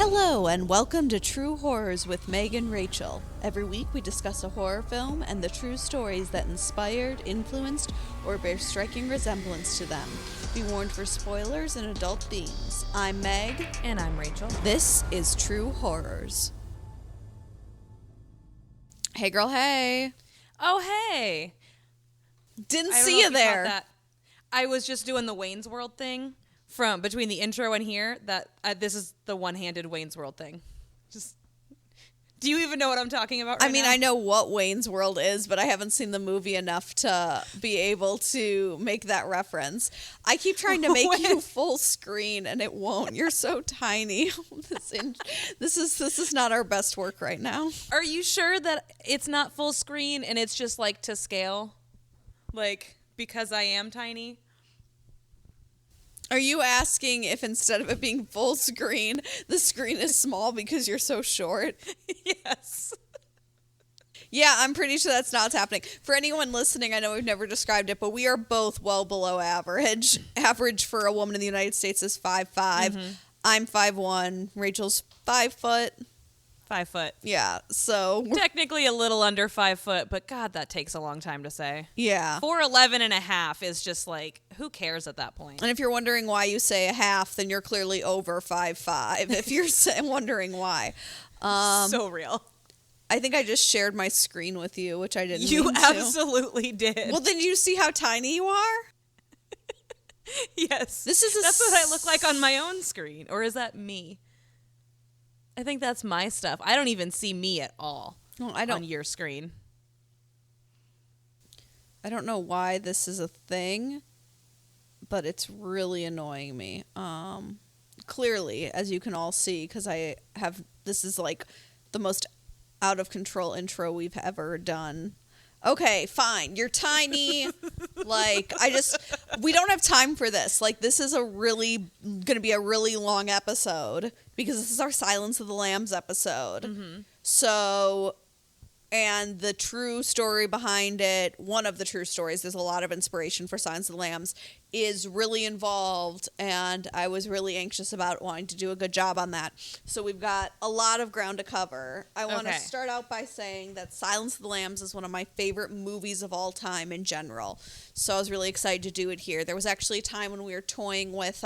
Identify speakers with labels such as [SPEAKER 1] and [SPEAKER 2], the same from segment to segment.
[SPEAKER 1] Hello, and welcome to True Horrors with Meg and Rachel. Every week we discuss a horror film and the true stories that inspired, influenced, or bear striking resemblance to them. Be warned for spoilers and adult themes. I'm Meg.
[SPEAKER 2] And I'm Rachel.
[SPEAKER 1] This is True Horrors. Hey girl, hey.
[SPEAKER 2] Oh, hey.
[SPEAKER 1] Didn't see you there.
[SPEAKER 2] That. I was just doing the Wayne's World thing. From between the intro and here, that this is the one-handed Wayne's World thing. Just, do you even know what I'm talking about right now?
[SPEAKER 1] I know what Wayne's World is, but I haven't seen the movie enough to be able to make that reference. I keep trying to make you full screen, and it won't. You're so tiny. This is not our best work right now.
[SPEAKER 2] Are you sure that it's not full screen and it's just like to scale? Like, because I am tiny?
[SPEAKER 1] Are you asking if instead of it being full screen, the screen is small because you're so short?
[SPEAKER 2] Yes.
[SPEAKER 1] Yeah, I'm pretty sure that's not what's happening. For anyone listening, I know we've never described it, but we are both well below average. Average for a woman in the United States is 5'5". Mm-hmm. I'm 5'1". Rachel's 5 foot.
[SPEAKER 2] 5 foot.
[SPEAKER 1] Yeah, so
[SPEAKER 2] technically a little under 5 foot, but God, that takes a long time to say.
[SPEAKER 1] Yeah.
[SPEAKER 2] 4'11" and a half is just like, who cares at that point?
[SPEAKER 1] And if you're wondering why you say a half, then you're clearly over 5'5". If you're wondering why.
[SPEAKER 2] So real.
[SPEAKER 1] I think I just shared my screen with you, which I didn't
[SPEAKER 2] You
[SPEAKER 1] mean to.
[SPEAKER 2] absolutely did.
[SPEAKER 1] Well, then you see how tiny you are?
[SPEAKER 2] Yes.
[SPEAKER 1] That's
[SPEAKER 2] what I look like on my own screen. Or is that me? I think that's my stuff. I don't even see me at all on your screen.
[SPEAKER 1] I don't know why this is a thing, but it's really annoying me. Clearly, as you can all see, because this is like the most out of control intro we've ever done. Okay, fine. You're tiny. We don't have time for this. Like, this is going to be a really long episode because this is our Silence of the Lambs episode. Mm-hmm. So, and the true story behind it, one of the true stories, there's a lot of inspiration for Silence of the Lambs, is really involved, and I was really anxious about wanting to do a good job on that. So we've got a lot of ground to cover. I want to start out by saying that Silence of the Lambs is one of my favorite movies of all time in general. So I was really excited to do it here. There was actually a time when we were toying with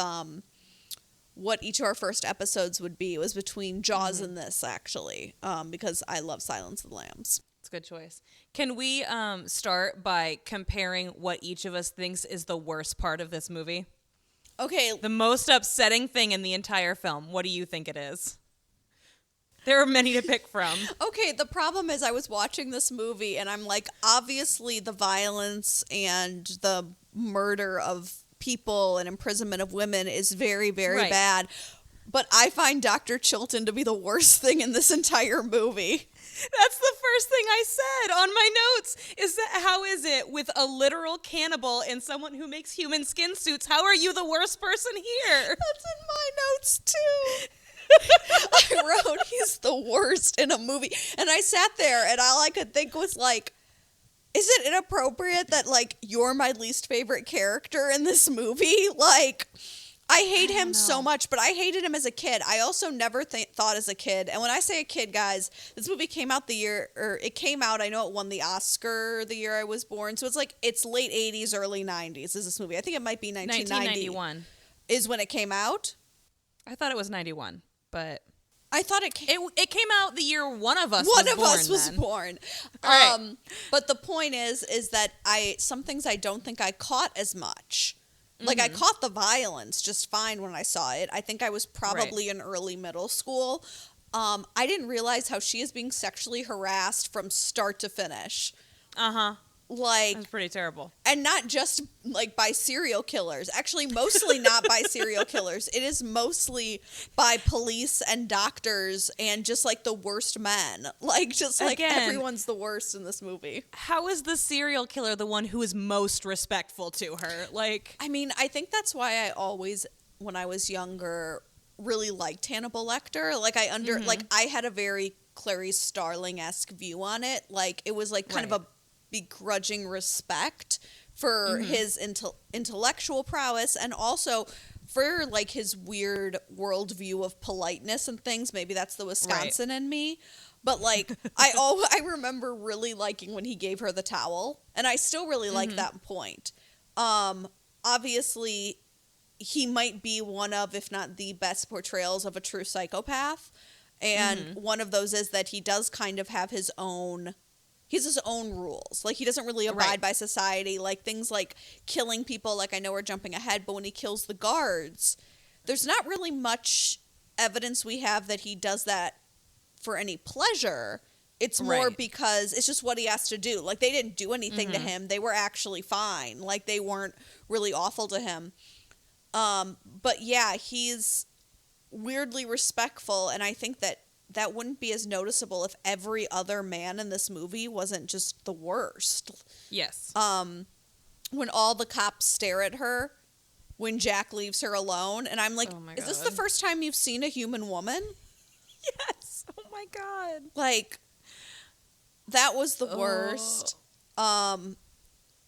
[SPEAKER 1] what each of our first episodes would be. It was between Jaws and this, actually, because I love Silence of the Lambs.
[SPEAKER 2] It's a good choice. Can we start by comparing what each of us thinks is the worst part of this movie?
[SPEAKER 1] Okay.
[SPEAKER 2] The most upsetting thing in the entire film. What do you think it is? There are many to pick from.
[SPEAKER 1] Okay, the problem is I was watching this movie and I'm like, obviously the violence and the murder of people and imprisonment of women is very, very bad. But I find Dr. Chilton to be the worst thing in this entire movie.
[SPEAKER 2] That's the first thing I said on my notes. Is that how is it with a literal cannibal and someone who makes human skin suits? How are you the worst person here?
[SPEAKER 1] That's in my notes too. I wrote he's the worst in a movie. And I sat there and all I could think was like, is it inappropriate that like you're my least favorite character in this movie? Like, I hate him so much, but I hated him as a kid. I also never thought as a kid. And when I say a kid, guys, this movie came out I know it won the Oscar the year I was born. So it's late 80s, early 90s is this movie. I think it might be
[SPEAKER 2] 1991.
[SPEAKER 1] Is when it came out.
[SPEAKER 2] I thought it was 91, but
[SPEAKER 1] I thought it came
[SPEAKER 2] out the year one of us
[SPEAKER 1] was born.
[SPEAKER 2] All right.
[SPEAKER 1] But the point is that some things I don't think I caught as much. Like, I caught the violence just fine when I saw it. I think I was probably in early middle school. I didn't realize how she is being sexually harassed from start to finish.
[SPEAKER 2] Uh-huh.
[SPEAKER 1] Like,
[SPEAKER 2] that's pretty terrible.
[SPEAKER 1] And not just, like, by serial killers. Actually, mostly not by serial killers. It is mostly by police and doctors and just, like, the worst men. Like, just, like, everyone's the worst in this movie.
[SPEAKER 2] How is the serial killer the one who is most respectful to her? Like,
[SPEAKER 1] I mean, I think that's why I always, when I was younger, really liked Hannibal Lecter. Like, like, I had a very Clarice Starling-esque view on it. Like, it was, like, kind of a begrudging respect for his intellectual prowess and also for like his weird worldview of politeness and things. Maybe that's the Wisconsin in me. But like I remember really liking when he gave her the towel, and I still really like that point. Obviously, he might be one of, if not the best portrayals of a true psychopath, and one of those is that he does kind of have his own rules. Like, he doesn't really abide by society, like things like killing people. Like, I know we're jumping ahead, but when he kills the guards, there's not really much evidence we have that he does that for any pleasure. It's more because it's just what he has to do. Like, they didn't do anything to him. They were actually fine. Like, they weren't really awful to him. But yeah, he's weirdly respectful, and I think that wouldn't be as noticeable if every other man in this movie wasn't just the worst.
[SPEAKER 2] Yes.
[SPEAKER 1] When all the cops stare at her when Jack leaves her alone, and I'm like, is this the first time you've seen a human woman?
[SPEAKER 2] Yes. Oh my God.
[SPEAKER 1] Like, that was the worst.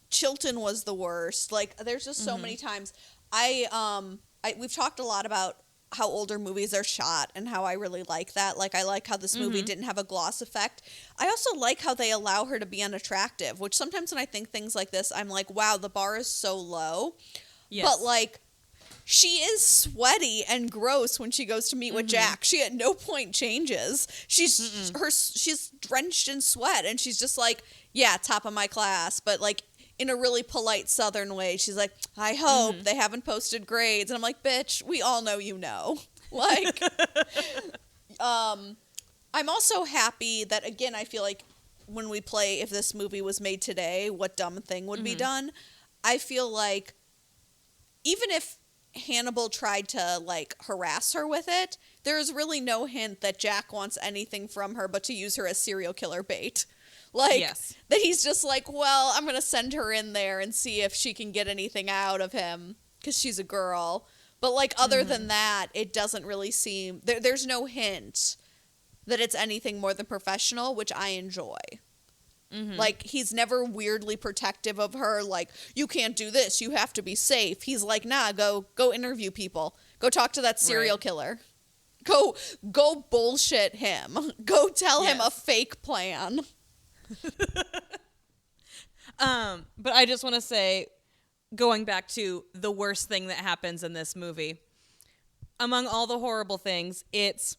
[SPEAKER 1] Chilton was the worst. Like, there's just so many times. We've talked a lot about how older movies are shot and how I really like that. Like, I like how this movie didn't have a gloss effect. I also like how they allow her to be unattractive, which sometimes when I think things like this, I'm like, wow, the bar is so low. Yes. But like, she is sweaty and gross when she goes to meet with Jack. She at no point changes. She's drenched in sweat, and she's just like, yeah, top of my class. But like, in a really polite Southern way, she's like, I hope they haven't posted grades. And I'm like, bitch, we all know you know. Like, I'm also happy that, again, I feel like when we play if this movie was made today, what dumb thing would be done? I feel like even if Hannibal tried to like harass her with it, there's really no hint that Jack wants anything from her but to use her as serial killer bait. Like, that he's just like, well, I'm going to send her in there and see if she can get anything out of him because she's a girl. But, like, other than that, it doesn't really seem... There's no hint that it's anything more than professional, which I enjoy. Like, he's never weirdly protective of her. Like, you can't do this. You have to be safe. He's like, nah, go interview people. Go talk to that serial killer. Go bullshit him. Go tell him a fake plan.
[SPEAKER 2] But I just want to say, going back to the worst thing that happens in this movie, among all the horrible things, it's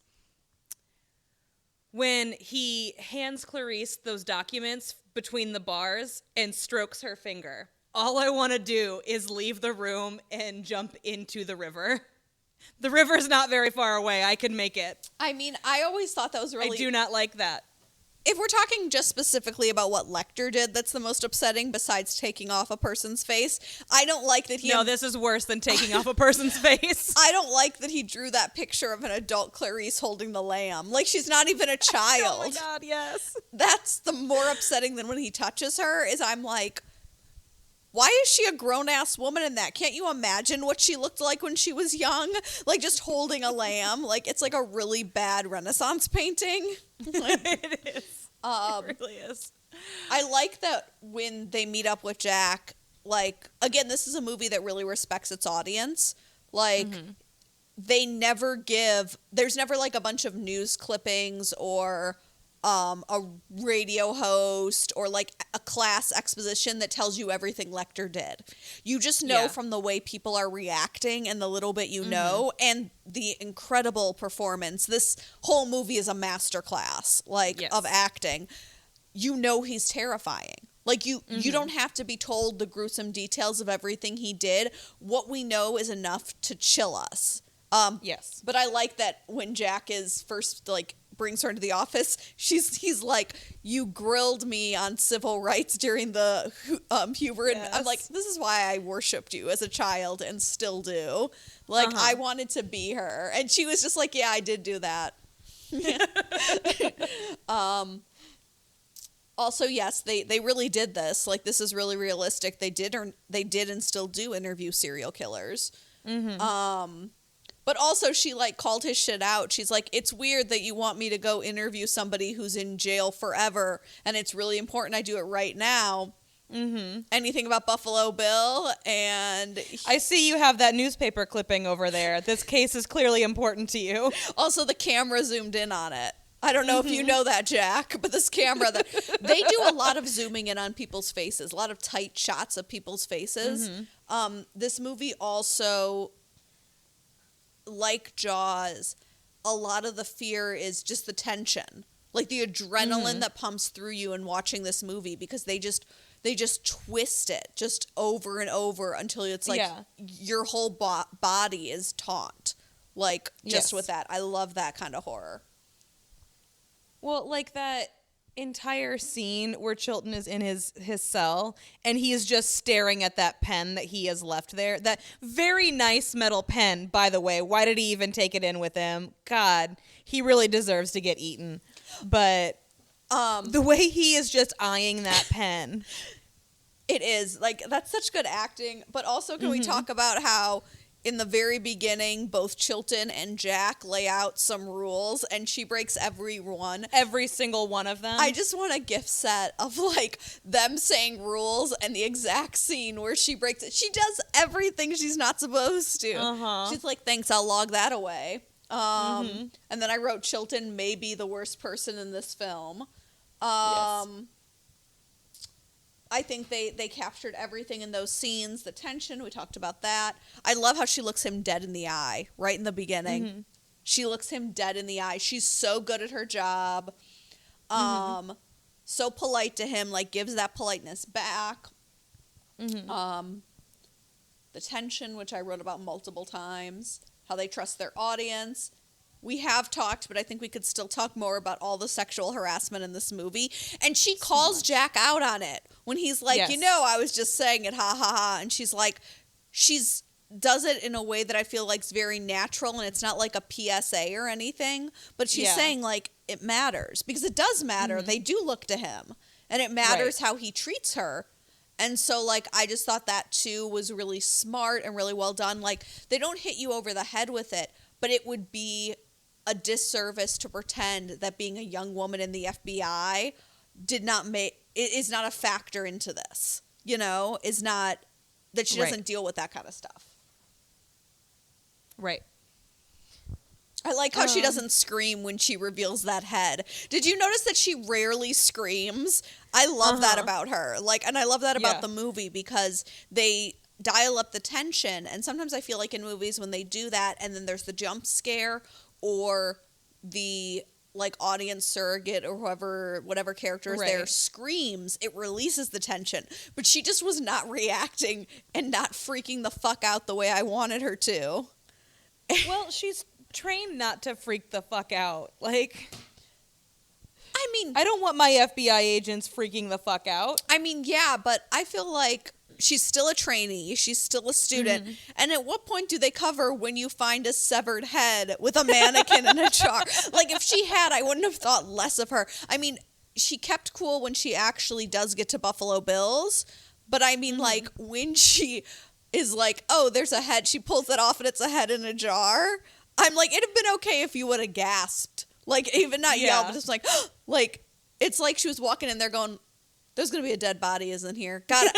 [SPEAKER 2] when he hands Clarice those documents between the bars and strokes her finger. All I want to do is leave the room and jump into the river. The river's not very far away. I can make it.
[SPEAKER 1] I mean, I always thought that was really...
[SPEAKER 2] I do not like that.
[SPEAKER 1] If we're talking just specifically about what Lecter did, that's the most upsetting besides taking off a person's face. I don't like that he...
[SPEAKER 2] No, this is worse than taking off a person's face.
[SPEAKER 1] I don't like that he drew that picture of an adult Clarice holding the lamb. Like, she's not even a child.
[SPEAKER 2] Oh my God, yes.
[SPEAKER 1] That's the more upsetting than when he touches her, is I'm like, why is she a grown-ass woman in that? Can't you imagine what she looked like when she was young? Like, just holding a lamb. Like, it's like a really bad Renaissance painting. Like,
[SPEAKER 2] it is. It really is.
[SPEAKER 1] I like that when they meet up with Jack, like, again, this is a movie that really respects its audience. Like, they never there's never, like, a bunch of news clippings or a radio host or, like, a class exposition that tells you everything Lecter did. You just know from the way people are reacting and the little bit you know, and the incredible performance. This whole movie is a masterclass, like, of acting. You know he's terrifying. Like, you don't have to be told the gruesome details of everything he did. What we know is enough to chill us.
[SPEAKER 2] Yes.
[SPEAKER 1] But I like that when Jack is first, like, brings her into the office, he's like, you grilled me on civil rights during the Hoover, and I'm like, this is why I worshipped you as a child and still do. Like, I wanted to be her, and she was just like, yeah, I did do that. Also, yes, they really did this. Like, this is really realistic. They did and still do interview serial killers. But also, she, like, called his shit out. She's like, it's weird that you want me to go interview somebody who's in jail forever, and it's really important I do it right now. anything about Buffalo Bill, and
[SPEAKER 2] I see you have that newspaper clipping over there. This case is clearly important to you.
[SPEAKER 1] also the camera zoomed in on it. I don't know if you know that, Jack, but this camera, they do a lot of zooming in on people's faces, a lot of tight shots of people's faces. This movie also, like Jaws, a lot of the fear is just the tension, like the adrenaline that pumps through you in watching this movie, because they just twist it just over and over until it's like your whole body is taut, like just with that. I love that kind of horror.
[SPEAKER 2] Well, like that entire scene where Chilton is in his cell and he is just staring at that pen that he has left there. That very nice metal pen, by the way. Why did he even take it in with him? God, he really deserves to get eaten. But the way he is just eyeing that pen.
[SPEAKER 1] It is. Like, that's such good acting. But also, can we talk about how in the very beginning, both Chilton and Jack lay out some rules, and she breaks every one.
[SPEAKER 2] Every single one of them.
[SPEAKER 1] I just want a gift set of, like, them saying rules and the exact scene where she breaks it. She does everything she's not supposed to. She's like, thanks, I'll log that away. And then I wrote Chilton may be the worst person in this film. I think they captured everything in those scenes. The tension, we talked about that. I love how she looks him dead in the eye right in the beginning. She looks him dead in the eye. She's so good at her job. So polite to him, like gives that politeness back. The tension, which I wrote about multiple times. How they trust their audience. We have talked, but I think we could still talk more about all the sexual harassment in this movie. And she calls Jack out on it when he's like, I was just saying it, ha ha ha. And she's like, does it in a way that I feel like is very natural, and it's not like a PSA or anything. But she's saying, like, it matters. Because it does matter. They do look to him. And it matters how he treats her. And so, like, I just thought that, too, was really smart and really well done. Like, they don't hit you over the head with it, but it would be a disservice to pretend that being a young woman in the FBI is not a factor into this, is not, that she doesn't deal with that kind of stuff.
[SPEAKER 2] Right.
[SPEAKER 1] I like how she doesn't scream when she reveals that head. Did you notice that she rarely screams? I love that about her. Like, and I love that about the movie, because they dial up the tension. And sometimes I feel like in movies when they do that and then there's the jump scare or the like audience surrogate or whatever character is there screams, it releases the tension. But she just was not reacting and not freaking the fuck out the way I wanted her to.
[SPEAKER 2] Well, she's trained not to freak the fuck out. Like,
[SPEAKER 1] I mean,
[SPEAKER 2] I don't want my FBI agents freaking the fuck out.
[SPEAKER 1] I mean, yeah, but I feel like she's still a trainee. She's still a student. And at what point do they cover when you find a severed head with a mannequin in a jar? Like, if she had, I wouldn't have thought less of her. I mean, she kept cool when she actually does get to Buffalo Bills. But I mean, like, when she is like, oh, there's a head. She pulls it off and it's a head in a jar. I'm like, it'd have been okay if you would have gasped. Like, even not yelled, but just like, like, it's like she was walking in there going, there's going to be a dead body, isn't here? God,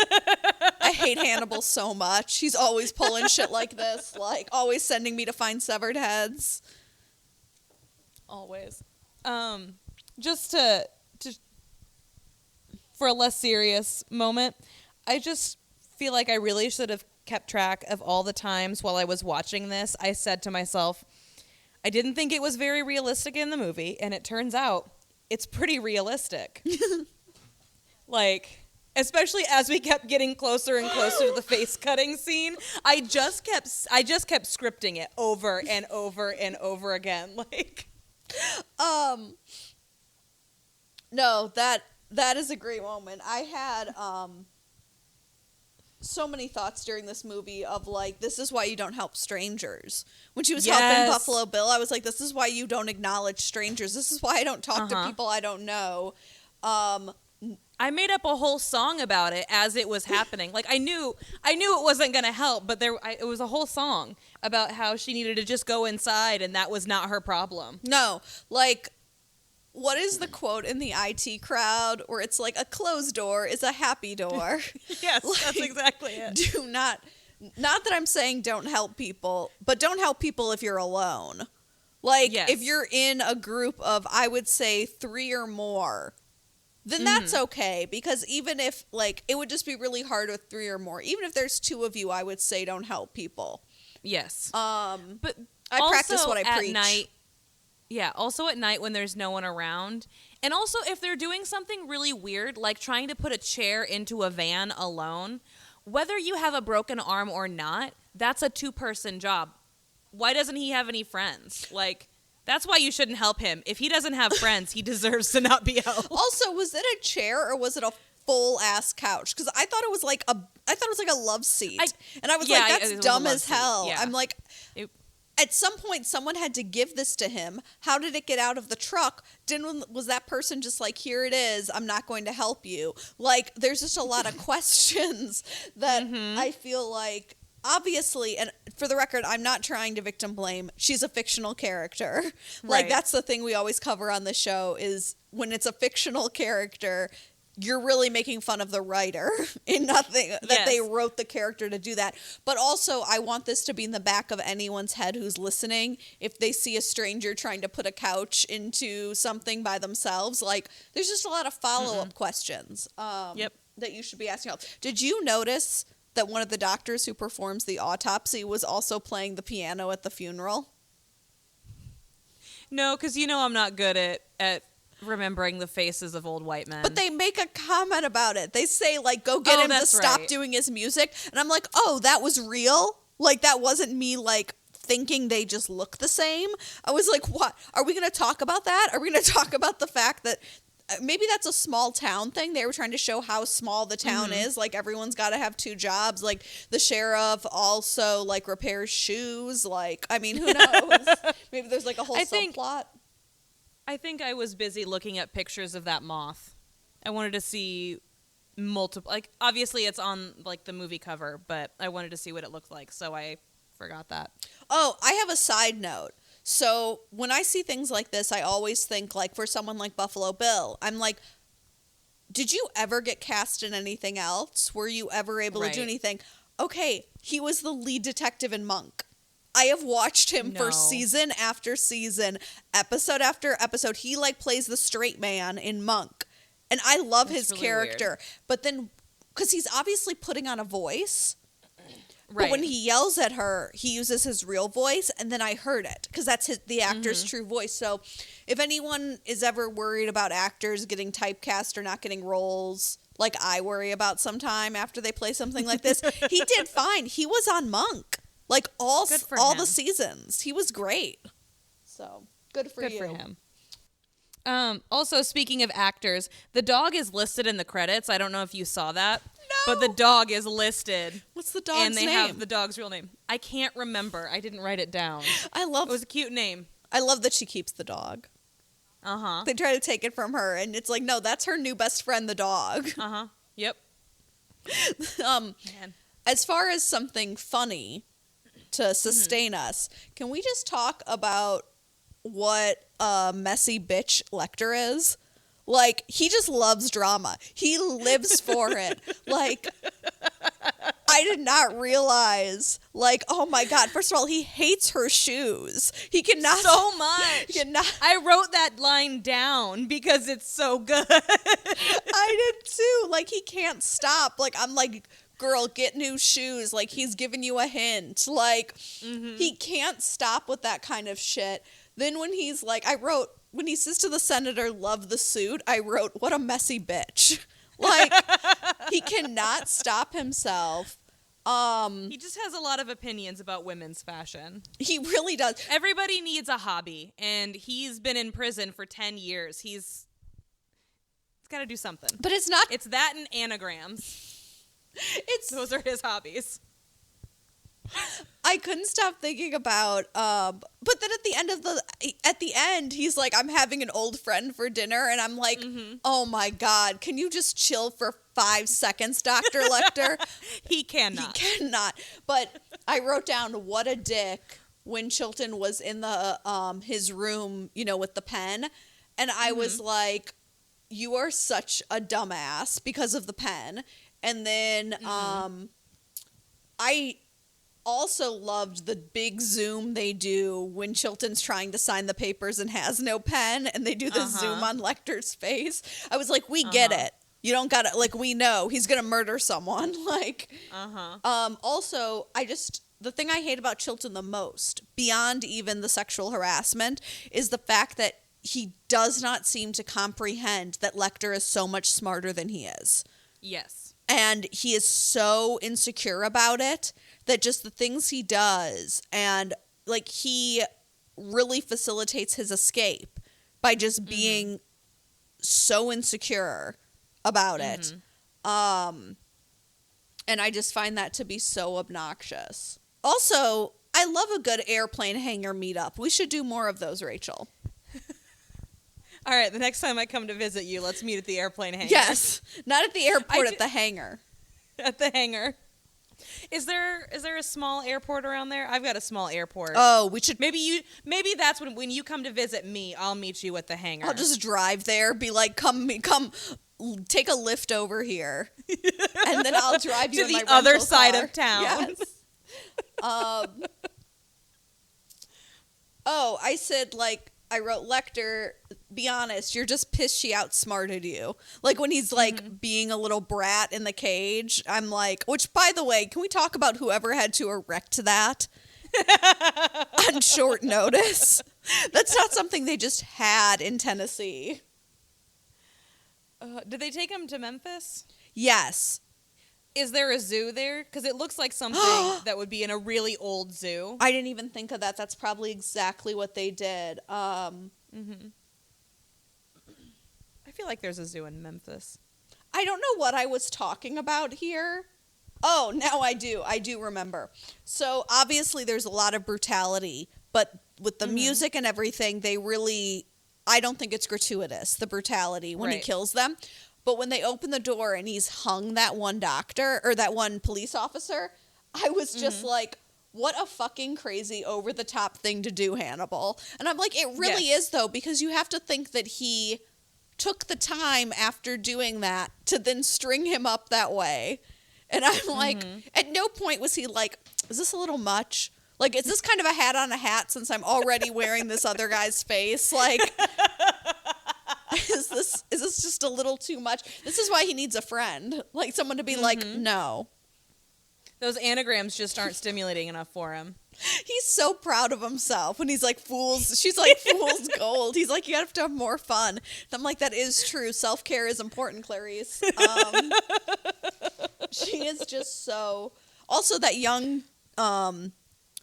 [SPEAKER 1] I hate Hannibal so much. He's always pulling shit like this, like always sending me to find severed heads.
[SPEAKER 2] Always. Just to for a less serious moment, I just feel like I really should have kept track of all the times while I was watching this. I said to myself, I didn't think it was very realistic in the movie, and it turns out it's pretty realistic. Like, especially as we kept getting closer and closer to the face cutting scene, I just kept scripting it over and over and over again. Like,
[SPEAKER 1] no, that is a great moment. I had so many thoughts during this movie of like, this is why you don't help strangers. When she was helping Buffalo Bill, I was like, this is why you don't acknowledge strangers. This is why I don't talk to people I don't know.
[SPEAKER 2] I made up a whole song about it as it was happening. Like, I knew it wasn't going to help, but it was a whole song about how she needed to just go inside and that was not her problem.
[SPEAKER 1] No, like, what is the quote in the IT crowd where it's like a closed door is a happy door?
[SPEAKER 2] Yes, that's exactly it.
[SPEAKER 1] Do not that I'm saying don't help people, but don't help people if you're alone. Like,
[SPEAKER 2] Yes.
[SPEAKER 1] if you're in a group of, I would say, 3 or more, then that's okay. Because even if, like, it would just be really hard with 3 or more. Even if there's 2 of you, I would say don't help people.
[SPEAKER 2] Yes.
[SPEAKER 1] But I
[SPEAKER 2] also
[SPEAKER 1] practice what I
[SPEAKER 2] at
[SPEAKER 1] preach.
[SPEAKER 2] night, yeah, also at night when there's no one around. And also if they're doing something really weird, like trying to put a chair into a van alone, whether you have a broken arm or not, that's a 2-person job. Why doesn't he have any friends? Like, that's why you shouldn't help him. If he doesn't have friends, he deserves to not be helped.
[SPEAKER 1] Also, was it a chair or was it a full ass couch? Because I thought it was like a love seat, and I was like, that's dumb as hell.
[SPEAKER 2] Yeah.
[SPEAKER 1] I'm like, at some point, someone had to give this to him. How did it get out of the truck? Was that person just like, here it is, I'm not going to help you? Like, there's just a lot of questions that I feel like. Obviously, and for the record, I'm not trying to victim blame. She's a fictional character. Like, that's the thing we always cover on the show is when it's a fictional character, you're really making fun of the writer in nothing that they wrote the character to do that. But also, I want this to be in the back of anyone's head who's listening. If they see a stranger trying to put a couch into something by themselves, like, there's just a lot of follow-up questions that you should be asking. Did you notice that one of the doctors who performs the autopsy was also playing the piano at the funeral?
[SPEAKER 2] No, because I'm not good at remembering the faces of old white men.
[SPEAKER 1] But they make a comment about it. They say, like, go get him to stop doing his music. And I'm like, oh, that was real? Like, that wasn't me, like, thinking they just look the same? I was like, what? Are we going to talk about that? Are we going to talk about the fact that maybe that's a small town thing? They were trying to show how small the town is. Like, everyone's got to have 2 jobs. Like, the sheriff also, like, repairs shoes. Like, I mean, who knows? Maybe there's, like, a whole subplot.
[SPEAKER 2] I think I was busy looking at pictures of that moth. I wanted to see multiple, like, obviously it's on, like, the movie cover, but I wanted to see what it looked like, so I forgot that.
[SPEAKER 1] Oh, I have a side note. So when I see things like this, I always think, like, for someone like Buffalo Bill, I'm like, did you ever get cast in anything else? Were you ever able to do anything? Okay, he was the lead detective in Monk. I have watched him for season after season, episode after episode. He, like, plays the straight man in Monk. And I love his really character. Weird. But then, because he's obviously putting on a voice. Right. But when he yells at her, he uses his real voice, and then I heard it because that's the actor's true voice. So if anyone is ever worried about actors getting typecast or not getting roles, like I worry about sometime after they play something like this, he did fine. He was on Monk, like all the seasons. He was great. So good for him.
[SPEAKER 2] Also, speaking of actors, the dog is listed in the credits. I don't know if you saw that. No. But the dog is listed.
[SPEAKER 1] What's the dog's name?
[SPEAKER 2] And they have the dog's real name. I can't remember. I didn't write it down. It was a cute name.
[SPEAKER 1] I love that she keeps the dog.
[SPEAKER 2] Uh-huh.
[SPEAKER 1] They try to take it from her, and it's like, no, that's her new best friend, the dog.
[SPEAKER 2] Uh-huh. Yep.
[SPEAKER 1] Man. As far as something funny to sustain us, can we just talk about what a messy bitch Lecter is? Like, he just loves drama. He lives for it. Like, I did not realize, like, oh my God. First of all, he hates her shoes. He cannot.
[SPEAKER 2] So much.
[SPEAKER 1] He cannot.
[SPEAKER 2] I wrote that line down because it's so good.
[SPEAKER 1] I did too. Like, he can't stop. Like, I'm like, girl, get new shoes. Like, he's giving you a hint. Like, he can't stop with that kind of shit. Then when he's like, when he says to the senator, love the suit, I wrote, what a messy bitch. Like, he cannot stop himself.
[SPEAKER 2] He just has a lot of opinions about women's fashion.
[SPEAKER 1] He really does.
[SPEAKER 2] Everybody needs a hobby, and he's been in prison for 10 years. He's got to do something.
[SPEAKER 1] But it's not.
[SPEAKER 2] It's that and anagrams. Those are his hobbies.
[SPEAKER 1] I couldn't stop thinking about, but then at the end, he's like, I'm having an old friend for dinner, and I'm like, oh my God, can you just chill for 5 seconds, Dr. Lecter?
[SPEAKER 2] He cannot.
[SPEAKER 1] He cannot. But I wrote down, what a dick, when Chilton was in the his room, with the pen, And I was like, you are such a dumbass because of the pen. And then I also loved the big zoom they do when Chilton's trying to sign the papers and has no pen, and they do the zoom on Lecter's face. I was like, we get it. You don't gotta, like, we know he's gonna murder someone. Like, also, the thing I hate about Chilton the most, beyond even the sexual harassment, is the fact that he does not seem to comprehend that Lecter is so much smarter than he is.
[SPEAKER 2] Yes.
[SPEAKER 1] And he is so insecure about it that just the things he does, and like, he really facilitates his escape by just being so insecure about it. And I just find that to be so obnoxious. Also, I love a good airplane hangar meetup. We should do more of those, Rachel.
[SPEAKER 2] All right, the next time I come to visit you, let's meet at the airplane hangar.
[SPEAKER 1] Yes, not at the airport, at the hangar.
[SPEAKER 2] At the hangar. Is there a small airport around there? I've got a small airport.
[SPEAKER 1] Oh, we should.
[SPEAKER 2] Maybe that's when you come to visit me, I'll meet you at the hangar.
[SPEAKER 1] I'll just drive there, be like, come, take a lift over here, and then I'll drive you
[SPEAKER 2] to
[SPEAKER 1] in
[SPEAKER 2] the
[SPEAKER 1] my
[SPEAKER 2] other
[SPEAKER 1] rental
[SPEAKER 2] side
[SPEAKER 1] car.
[SPEAKER 2] of town.
[SPEAKER 1] Yes. Oh, I said, like, I wrote, Lecter, be honest, you're just pissed she outsmarted you. Like, when he's, like, being a little brat in the cage, I'm like, which, by the way, can we talk about whoever had to erect that on short notice? That's not something they just had in Tennessee.
[SPEAKER 2] Did they take him to Memphis?
[SPEAKER 1] Yes.
[SPEAKER 2] Is there a zoo there? Because it looks like something that would be in a really old zoo.
[SPEAKER 1] I didn't even think of that. That's probably exactly what they did.
[SPEAKER 2] I feel like there's a zoo in Memphis.
[SPEAKER 1] I don't know what I was talking about here. Oh, now I do. I do remember. So obviously there's a lot of brutality, but with the music and everything, they really, I don't think it's gratuitous, the brutality when he kills them. But when they open the door and he's hung that one doctor or that one police officer, I was just like, what a fucking crazy over the top thing to do, Hannibal. And I'm like, it really is, though, because you have to think that he took the time after doing that to then string him up that way. And I'm like, at no point was he like, is this a little much? Like, is this kind of a hat on a hat since I'm already wearing this other guy's face? Like, is this just a little too much? This is why he needs a friend, like someone to be like, no.
[SPEAKER 2] Those anagrams just aren't stimulating enough for him.
[SPEAKER 1] He's so proud of himself when he's like, fools. She's like, fool's gold. He's like, you have to have more fun. And I'm like, that is true. Self-care is important, Clarice. She is just so. Also, that young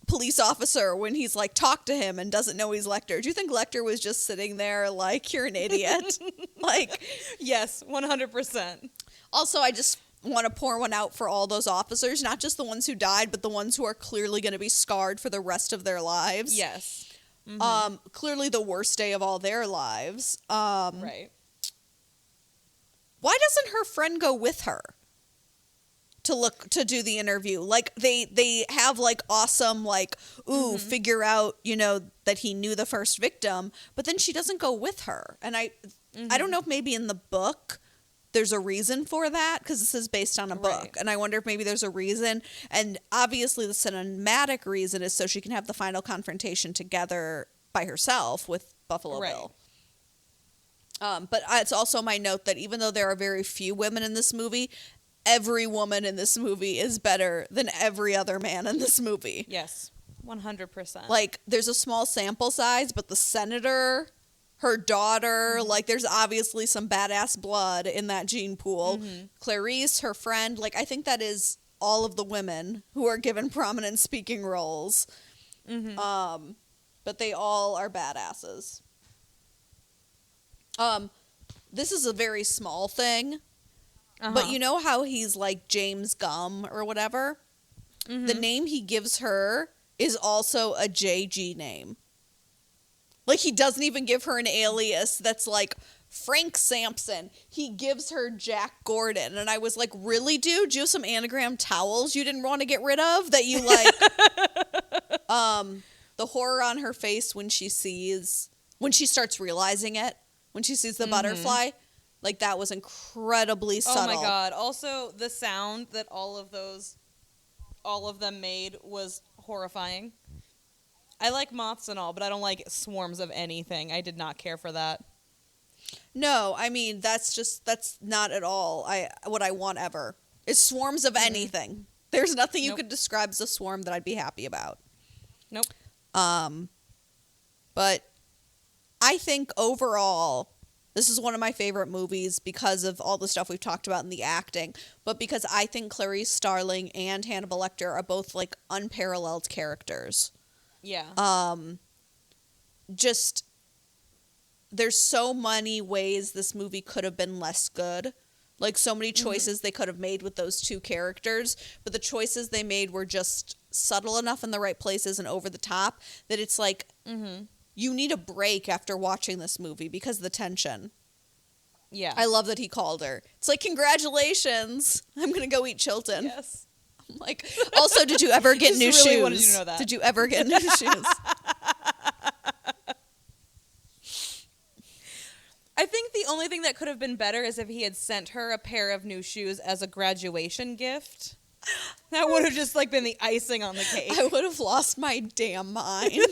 [SPEAKER 1] police officer, when he's like, talk to him and doesn't know he's Lecter. Do you think Lecter was just sitting there like, you're an idiot? Like,
[SPEAKER 2] yes, 100%.
[SPEAKER 1] Also, I just want to pour one out for all those officers, not just the ones who died, but the ones who are clearly going to be scarred for the rest of their lives.
[SPEAKER 2] Yes.
[SPEAKER 1] Clearly the worst day of all their lives.
[SPEAKER 2] Right.
[SPEAKER 1] Why doesn't her friend go with her to do the interview? Like, they have like awesome, like, figure out, that he knew the first victim, but then she doesn't go with her. And I don't know if maybe in the book there's a reason for that, because this is based on a book. Right. And I wonder if maybe there's a reason. And obviously the cinematic reason is so she can have the final confrontation together by herself with Buffalo Bill. But it's also my note that even though there are very few women in this movie, every woman in this movie is better than every other man in this movie.
[SPEAKER 2] Yes, 100%.
[SPEAKER 1] Like, there's a small sample size, but the senator, her daughter, like, there's obviously some badass blood in that gene pool. Clarice, her friend, like, I think that is all of the women who are given prominent speaking roles. But they all are badasses. This is a very small thing, but you know how he's like James Gum or whatever? The name he gives her is also a JG name. Like, he doesn't even give her an alias that's like Frank Sampson. He gives her Jack Gordon. And I was like, really, dude? Do you have some anagram towels you didn't want to get rid of that you like? The horror on her face when she starts realizing it, when she sees the butterfly. Like, that was incredibly subtle.
[SPEAKER 2] Oh my god. Also, the sound that all of them made was horrifying. I like moths and all, but I don't like swarms of anything. I did not care for that.
[SPEAKER 1] No, I mean, that's not at all what I want ever. Is swarms of anything. There's nothing you could describe as a swarm that I'd be happy about.
[SPEAKER 2] Nope.
[SPEAKER 1] But I think overall, this is one of my favorite movies because of all the stuff we've talked about in the acting, but because I think Clarice Starling and Hannibal Lecter are both, like, unparalleled characters.
[SPEAKER 2] Yeah.
[SPEAKER 1] Just, there's so many ways this movie could have been less good. Like, so many choices they could have made with those two characters, but the choices they made were just subtle enough in the right places and over the top that it's like, you need a break after watching this movie because of the tension.
[SPEAKER 2] Yeah.
[SPEAKER 1] I love that he called her. It's like, congratulations. I'm going to go eat Chilton.
[SPEAKER 2] Yes.
[SPEAKER 1] I'm like, also, did you ever get new
[SPEAKER 2] really
[SPEAKER 1] shoes?
[SPEAKER 2] wanted you to know that.
[SPEAKER 1] Did you ever get new shoes?
[SPEAKER 2] I think the only thing that could have been better is if he had sent her a pair of new shoes as a graduation gift. That would have just, like, been the icing on the cake.
[SPEAKER 1] I would have lost my damn mind.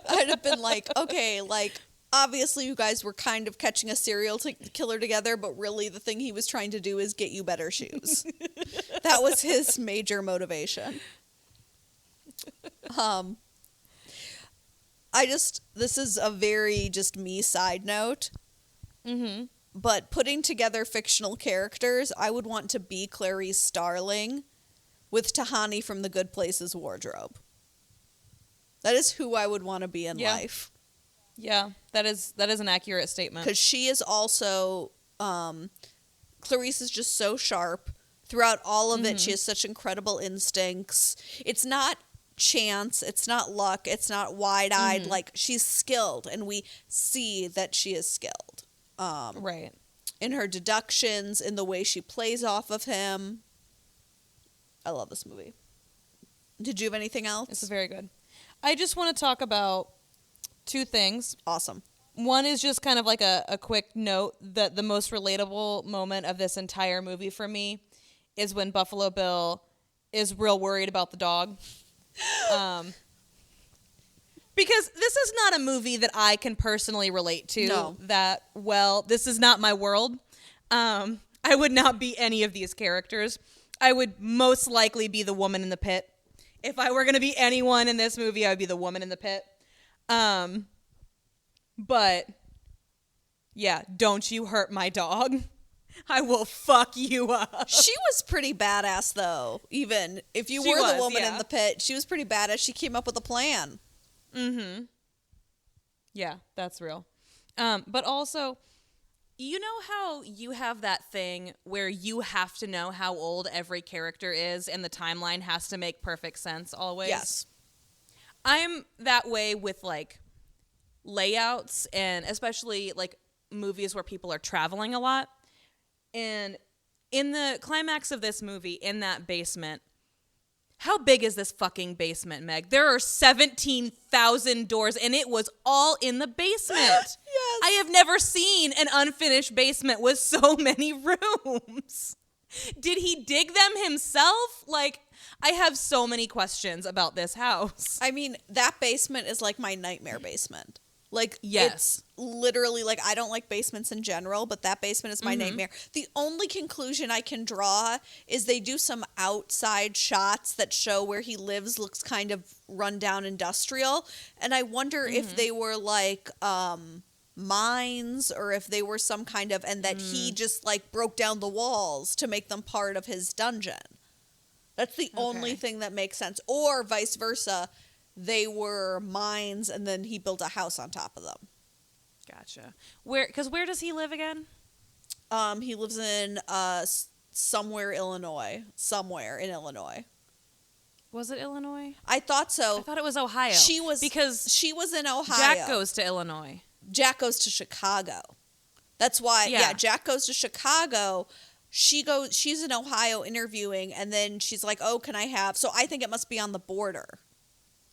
[SPEAKER 1] I'd have been like, okay, like, obviously you guys were kind of catching a serial killer together, but really the thing he was trying to do is get you better shoes. That was his major motivation. This is a very just me side note. But putting together fictional characters, I would want to be Clarice Starling with Tahani from The Good Place's wardrobe. That is who I would want to be in life.
[SPEAKER 2] Yeah, that is an accurate statement.
[SPEAKER 1] Because she is also, Clarice is just so sharp. Throughout all of it, she has such incredible instincts. It's not chance, it's not luck, it's not wide-eyed. Like, she's skilled, and we see that she is skilled.
[SPEAKER 2] Right.
[SPEAKER 1] In her deductions, in the way she plays off of him. I love this movie. Did you have anything else?
[SPEAKER 2] This is very good. I just want to talk about two things.
[SPEAKER 1] Awesome.
[SPEAKER 2] One is just kind of like a quick note that the most relatable moment of this entire movie for me is when Buffalo Bill is real worried about the dog. Because this is not a movie that I can personally relate to that well. This is not my world. I would not be any of these characters. I would most likely be the woman in the pit. If I were going to be anyone in this movie, I would be the woman in the pit. But yeah, don't you hurt my dog. I will fuck you up.
[SPEAKER 1] She was pretty badass, though. Even if you were the woman in the pit, she was pretty badass. She came up with a plan.
[SPEAKER 2] Yeah, that's real. But also, you know how you have that thing where you have to know how old every character is and the timeline has to make perfect sense always?
[SPEAKER 1] Yes.
[SPEAKER 2] I'm that way with, like, layouts and especially, like, movies where people are traveling a lot. And in the climax of this movie, in that basement, how big is this fucking basement, Meg? There are 17,000 doors, and it was all in the basement.
[SPEAKER 1] Yes.
[SPEAKER 2] I have never seen an unfinished basement with so many rooms. Did he dig them himself? Like, I have so many questions about this house.
[SPEAKER 1] I mean, that basement is like my nightmare basement. Like,
[SPEAKER 2] yes.
[SPEAKER 1] It's literally, like, I don't like basements in general, but that basement is my nightmare. The only conclusion I can draw is they do some outside shots that show where he lives looks kind of run down industrial. And I wonder if they were, like, mines or if they were some kind of, and that he just, like, broke down the walls to make them part of his dungeon. That's the only thing that makes sense. Or vice versa. They were mines, and then he built a house on top of them.
[SPEAKER 2] Gotcha. Where does he live again?
[SPEAKER 1] He lives in somewhere in Illinois.
[SPEAKER 2] Was it Illinois?
[SPEAKER 1] I thought so.
[SPEAKER 2] I thought it was Ohio.
[SPEAKER 1] She was in Ohio.
[SPEAKER 2] Jack goes to Illinois.
[SPEAKER 1] Jack goes to Chicago. That's why. Yeah, Jack goes to Chicago. She's in Ohio interviewing, and then she's like, "Oh, can I have?" So I think it must be on the border.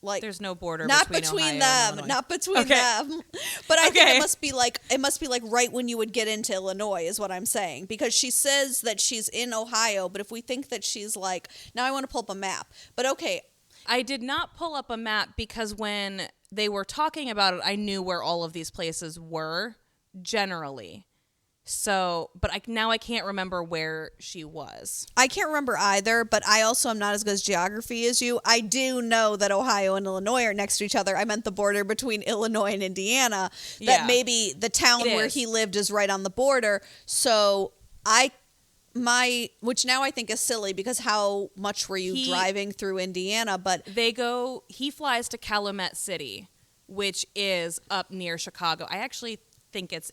[SPEAKER 1] Like,
[SPEAKER 2] there's no border
[SPEAKER 1] not
[SPEAKER 2] between
[SPEAKER 1] between
[SPEAKER 2] Ohio and
[SPEAKER 1] them,
[SPEAKER 2] Illinois.
[SPEAKER 1] not between
[SPEAKER 2] Okay.
[SPEAKER 1] them. But I think
[SPEAKER 2] Okay.
[SPEAKER 1] it must be like right when you would get into Illinois is what I'm saying, because she says that she's in Ohio, but if we think that she's like, now I want to pull up a map. But okay,
[SPEAKER 2] I did not pull up a map because when they were talking about it, I knew where all of these places were generally. So, but now I can't remember where she was.
[SPEAKER 1] I can't remember either, but I also am not as good as geography as you. I do know that Ohio and Illinois are next to each other. I meant the border between Illinois and Indiana. That
[SPEAKER 2] Yeah.
[SPEAKER 1] maybe the town
[SPEAKER 2] It
[SPEAKER 1] where
[SPEAKER 2] is.
[SPEAKER 1] he lived is right on the border. So which now I think is silly, because how much were you driving through Indiana? But
[SPEAKER 2] He flies to Calumet City, which is up near Chicago. I actually think it's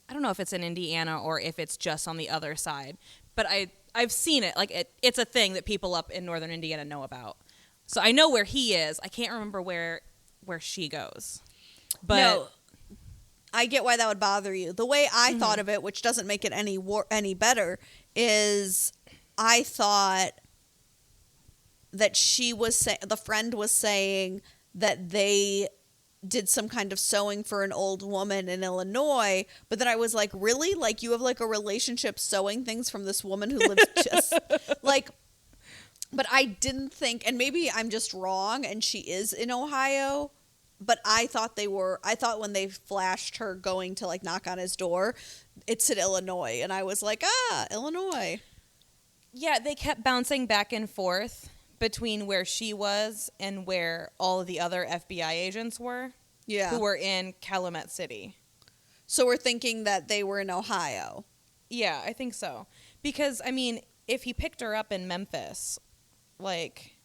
[SPEAKER 2] I don't know if it's in Indiana or if it's just on the other side, but I've seen it. Like it's a thing that people up in northern Indiana know about. So I know where he is. I can't remember where she goes. But
[SPEAKER 1] no, I get why that would bother you. The way I thought of it, which doesn't make it any better, is I thought that the friend was saying that they did some kind of sewing for an old woman in Illinois, but then I was like, really? Like, you have like a relationship sewing things from this woman who lives just like, but I didn't think, and maybe I'm just wrong and she is in Ohio, but I thought when they flashed her going to like knock on his door, it said Illinois, and I was like, Illinois.
[SPEAKER 2] yeah, they kept bouncing back and forth between where she was and where all of the other FBI agents were.
[SPEAKER 1] Yeah.
[SPEAKER 2] Who were in Calumet City.
[SPEAKER 1] So we're thinking that they were in Ohio.
[SPEAKER 2] Yeah, I think so. Because, I mean, if he picked her up in Memphis, like,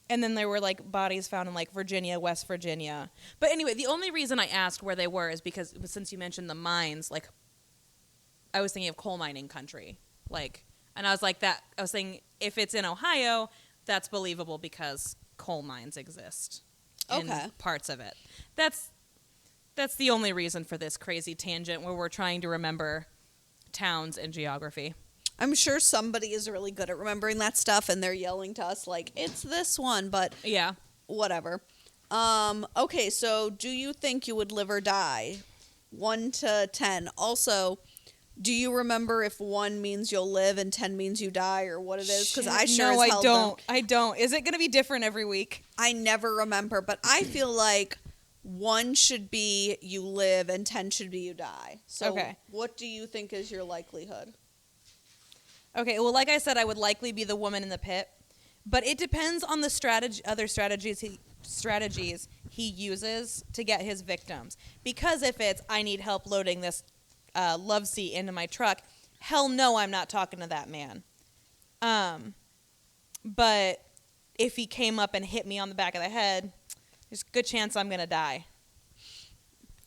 [SPEAKER 2] and then there were, like, bodies found in, like, Virginia, West Virginia. But anyway, the only reason I asked where they were is because since you mentioned the mines, like, I was thinking of coal mining country. Like, and I was saying if it's in Ohio, that's believable because coal mines exist in parts of it. That's the only reason for this crazy tangent where we're trying to remember towns and geography.
[SPEAKER 1] I'm sure somebody is really good at remembering that stuff and they're yelling to us like, it's this one, but
[SPEAKER 2] yeah,
[SPEAKER 1] whatever. Okay, so do you think you would live or die? 1 to 10. Also, do you remember if 1 means you'll live and 10 means you die, or what it is? Because I sure as hell don't.
[SPEAKER 2] I don't. Is it going to be different every week?
[SPEAKER 1] I never remember, but I feel like 1 should be you live and 10 should be you die. So what do you think is your likelihood?
[SPEAKER 2] Okay, well, like I said, I would likely be the woman in the pit, but it depends on the other strategies he uses to get his victims. Because if it's, I need help loading this love seat into my truck, hell no, I'm not talking to that man. But if he came up and hit me on the back of the head, there's a good chance I'm going to die.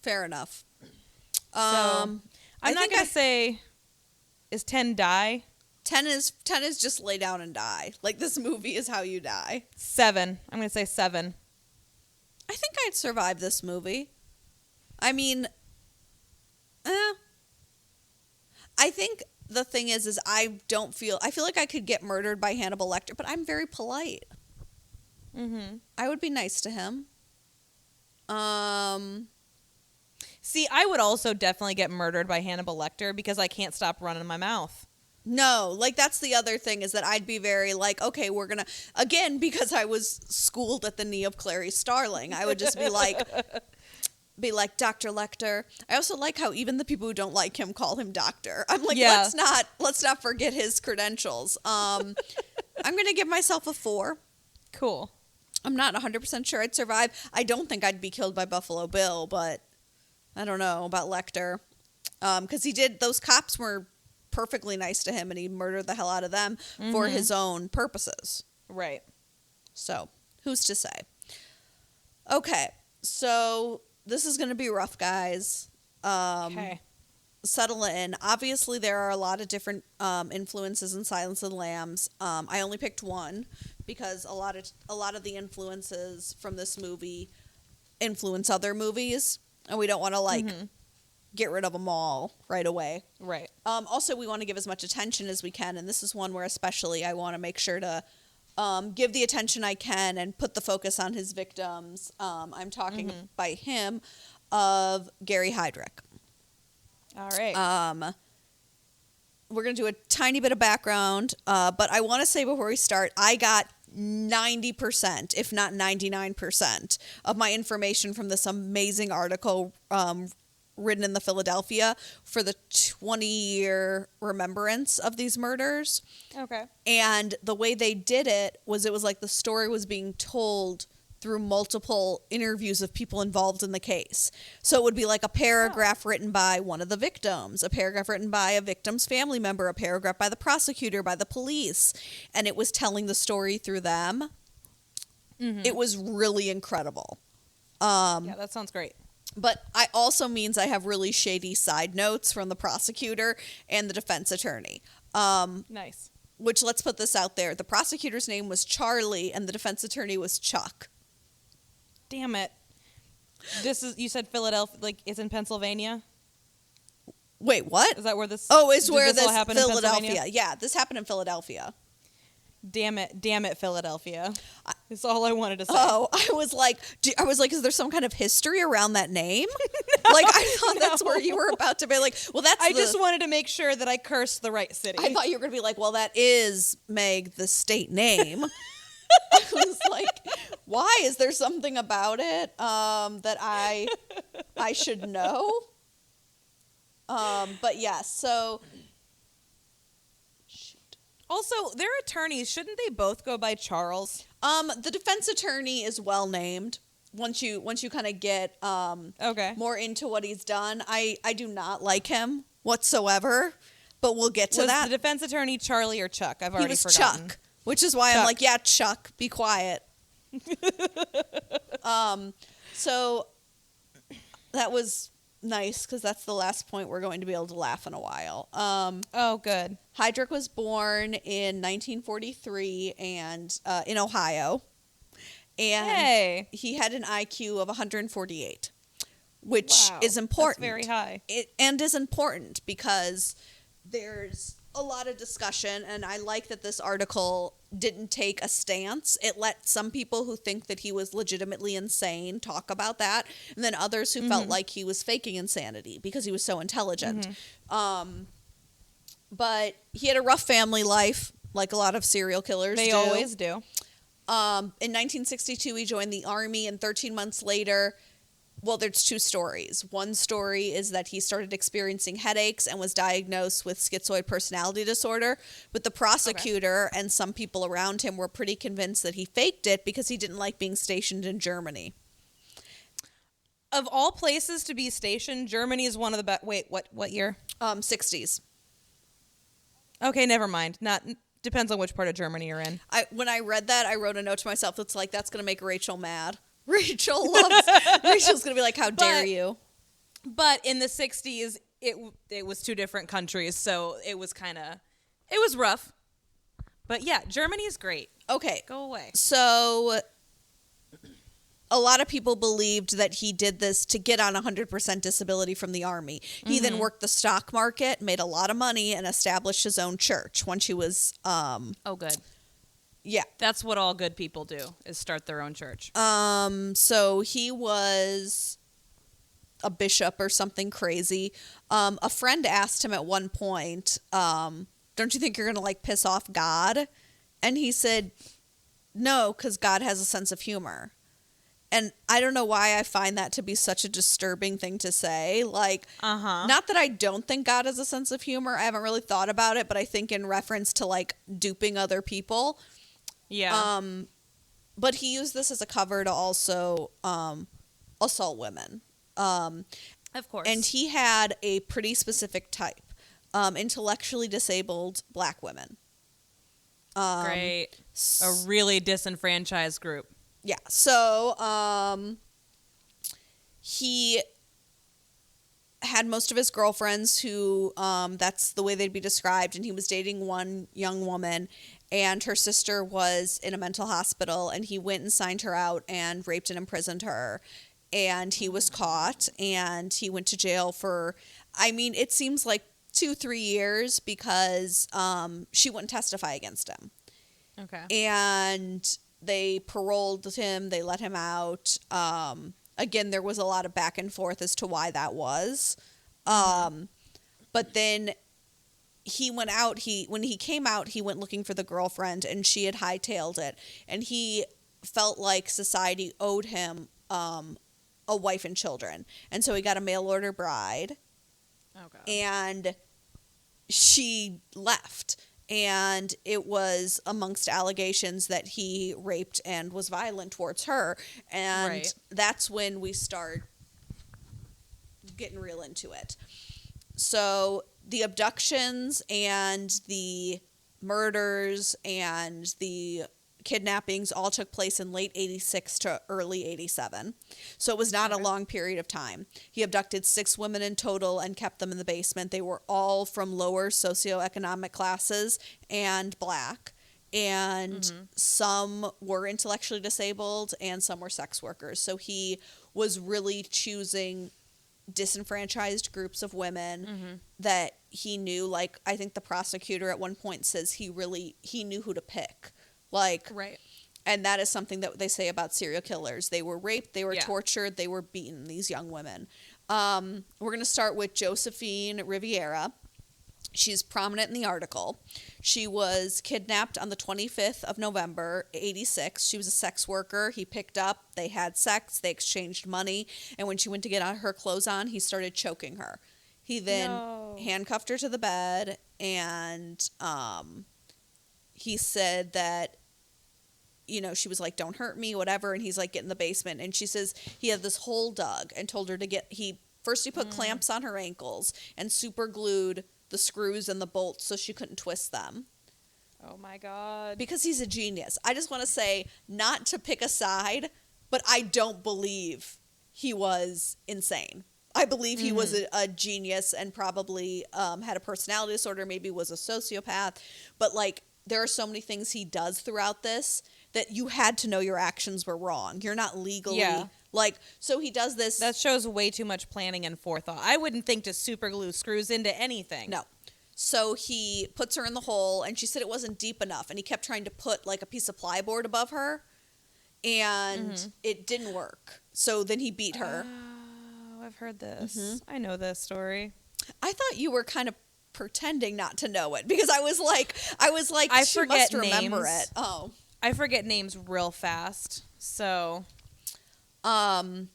[SPEAKER 1] Fair enough.
[SPEAKER 2] So I'm not going to say, is 10 die?
[SPEAKER 1] 10 is just lay down and die. Like, this movie is how you die.
[SPEAKER 2] 7. I'm going to say 7.
[SPEAKER 1] I think I'd survive this movie. I mean, I think the thing is I feel like I could get murdered by Hannibal Lecter, but I'm very polite.
[SPEAKER 2] Mm-hmm.
[SPEAKER 1] I would be nice to him.
[SPEAKER 2] See, I would also definitely get murdered by Hannibal Lecter because I can't stop running my mouth.
[SPEAKER 1] No, like, that's the other thing, is that I'd be very like, okay, we're gonna, again, because I was schooled at the knee of Clarice Starling, I would just be like, Dr. Lecter. I also like how even the people who don't like him call him doctor. I'm like,
[SPEAKER 2] yeah.
[SPEAKER 1] let's not forget his credentials. I'm gonna give myself a 4.
[SPEAKER 2] Cool.
[SPEAKER 1] I'm not 100% sure I'd survive. I don't think I'd be killed by Buffalo Bill, but I don't know about Lecter. Because those cops were perfectly nice to him and he murdered the hell out of them for his own purposes.
[SPEAKER 2] Right.
[SPEAKER 1] So, who's to say? Okay, so this is going to be rough, guys.
[SPEAKER 2] Okay.
[SPEAKER 1] Settle in. Obviously, there are a lot of different influences in Silence of the Lambs. I only picked 1 because a lot of the influences from this movie influence other movies, and we don't want to get rid of them all right away.
[SPEAKER 2] Right.
[SPEAKER 1] Also, we want to give as much attention as we can, and this is one where especially I want to make sure to give the attention I can and put the focus on his victims. I'm talking by him of Gary Heidnik.
[SPEAKER 2] All right.
[SPEAKER 1] We're going to do a tiny bit of background, but I want to say before we start, I got 90%, if not 99%, of my information from this amazing article written in the Philadelphia for the 20-year remembrance of these murders.
[SPEAKER 2] Okay.
[SPEAKER 1] And the way they did it was like the story was being told through multiple interviews of people involved in the case. So it would be like a paragraph written by one of the victims, a paragraph written by a victim's family member, a paragraph by the prosecutor, by the police, and it was telling the story through them. It was really incredible.
[SPEAKER 2] Yeah, that sounds great.
[SPEAKER 1] But I also means I have really shady side notes from the prosecutor and the defense attorney.
[SPEAKER 2] Nice.
[SPEAKER 1] Which, let's put this out there. The prosecutor's name was Charlie and the defense attorney was Chuck.
[SPEAKER 2] Damn it. You said Philadelphia, like it's in Pennsylvania?
[SPEAKER 1] Wait, what?
[SPEAKER 2] Is that where this?
[SPEAKER 1] Oh, it's
[SPEAKER 2] did
[SPEAKER 1] where
[SPEAKER 2] this
[SPEAKER 1] this
[SPEAKER 2] all happen in
[SPEAKER 1] Philadelphia.
[SPEAKER 2] Pennsylvania?
[SPEAKER 1] Yeah, this happened in Philadelphia.
[SPEAKER 2] Damn it, Philadelphia. That's all I wanted to say.
[SPEAKER 1] Oh, I was like, is there some kind of history around that name? Like, I thought that's where you were about to be like, well, that's
[SPEAKER 2] I just wanted to make sure that I cursed the right city.
[SPEAKER 1] I thought you were going to be like, well, that is, Meg, the state name. I was like, why? Is there something about it that I should know? But yes, so...
[SPEAKER 2] Also, their attorneys, shouldn't they both go by Charles?
[SPEAKER 1] The defense attorney is well named. Once you kind of get more into what he's done, I do not like him whatsoever, but we'll get to
[SPEAKER 2] Was
[SPEAKER 1] that.
[SPEAKER 2] the defense attorney Charlie or Chuck? I've already
[SPEAKER 1] He was
[SPEAKER 2] forgotten.
[SPEAKER 1] Chuck, which is why I'm like, yeah, Chuck, be quiet. So that was nice because that's the last point we're going to be able to laugh in a while.
[SPEAKER 2] Oh, good.
[SPEAKER 1] Heidnik was born in 1943 and in Ohio, and he had an IQ of 148, which is important.
[SPEAKER 2] That's very high.
[SPEAKER 1] And is important because there's a lot of discussion, and I like that this article didn't take a stance. It let some people who think that he was legitimately insane talk about that, and then others who felt like he was faking insanity because he was so intelligent. But he had a rough family life, like a lot of serial killers do.
[SPEAKER 2] They always do.
[SPEAKER 1] In 1962, he joined the Army, and 13 months later, well, there's two stories. One story is that he started experiencing headaches and was diagnosed with schizoid personality disorder, but the prosecutor and some people around him were pretty convinced that he faked it because he didn't like being stationed in Germany.
[SPEAKER 2] Of all places to be stationed, Germany is one of the best. Wait, what year?
[SPEAKER 1] 60s.
[SPEAKER 2] Okay, never mind. Depends on which part of Germany you're in.
[SPEAKER 1] When I read that, I wrote a note to myself that's like, that's going to make Rachel mad. Rachel's going to be like, how dare you?
[SPEAKER 2] But in the 60s, it was two different countries, so it was rough. But yeah, Germany is great.
[SPEAKER 1] Okay.
[SPEAKER 2] Go away.
[SPEAKER 1] So a lot of people believed that he did this to get on 100% disability from the Army. He then worked the stock market, made a lot of money, and established his own church once he was...
[SPEAKER 2] oh, good.
[SPEAKER 1] Yeah.
[SPEAKER 2] That's what all good people do, is start their own church.
[SPEAKER 1] So he was a bishop or something crazy. A friend asked him at one point, don't you think you're going to like piss off God? And he said, no, because God has a sense of humor. And I don't know why I find that to be such a disturbing thing to say. Like, not that I don't think God has a sense of humor. I haven't really thought about it, but I think in reference to like duping other people.
[SPEAKER 2] Yeah.
[SPEAKER 1] But he used this as a cover to also assault women.
[SPEAKER 2] Of course.
[SPEAKER 1] And he had a pretty specific type. Intellectually disabled black women.
[SPEAKER 2] Great. A really disenfranchised group.
[SPEAKER 1] Yeah. So he had most of his girlfriends who that's the way they'd be described, and he was dating one young woman, and her sister was in a mental hospital, and he went and signed her out and raped and imprisoned her, and he was caught, and he went to jail for, I mean, it seems like 2-3 years because she wouldn't testify against him.
[SPEAKER 2] Okay.
[SPEAKER 1] And they paroled him. They let him out. Again, there was a lot of back and forth as to why that was. But then he went out. When he came out, he went looking for the girlfriend, and she had hightailed it. And he felt like society owed him a wife and children. And so he got a mail order bride.
[SPEAKER 2] Okay.
[SPEAKER 1] And she left. And it was amongst allegations that he raped and was violent towards her. And that's when we start getting real into it. So the abductions and the murders and the kidnappings all took place in late 86 to early 87. So it was not a long period of time. He abducted 6 women in total and kept them in the basement. They were all from lower socioeconomic classes and black. And some were intellectually disabled and some were sex workers. So he was really choosing disenfranchised groups of women that he knew. Like, I think the prosecutor at one point says he knew who to pick. Like, and that is something that they say about serial killers. They were raped, they were tortured, they were beaten, these young women. We're going to start with Josephine Riviera. She's prominent in the article. She was kidnapped on the 25th of November, 86. She was a sex worker. He picked up, they had sex, they exchanged money, and when she went to get her clothes on, he started choking her. He then handcuffed her to the bed, and he said that, you know, she was like, don't hurt me, whatever. And he's like, get in the basement. And she says he had this hole dug and told her to he put clamps on her ankles and super glued the screws and the bolts so she couldn't twist them.
[SPEAKER 2] Oh my God.
[SPEAKER 1] Because he's a genius. I just want to say, not to pick a side, but I don't believe he was insane. I believe he was a genius and probably had a personality disorder, maybe was a sociopath. But like, there are so many things he does throughout this that you had to know your actions were wrong. You're not legally like, so he does this.
[SPEAKER 2] That shows way too much planning and forethought. I wouldn't think to super glue screws into anything.
[SPEAKER 1] No. So he puts her in the hole, and she said it wasn't deep enough, and he kept trying to put like a piece of plyboard above her, and it didn't work. So then he beat her.
[SPEAKER 2] Oh, I've heard this. I know this story.
[SPEAKER 1] I thought you were kind of pretending not to know it, because I was like,
[SPEAKER 2] I
[SPEAKER 1] she
[SPEAKER 2] forget
[SPEAKER 1] must remember
[SPEAKER 2] names.
[SPEAKER 1] it. Oh.
[SPEAKER 2] I forget names real fast, so
[SPEAKER 1] I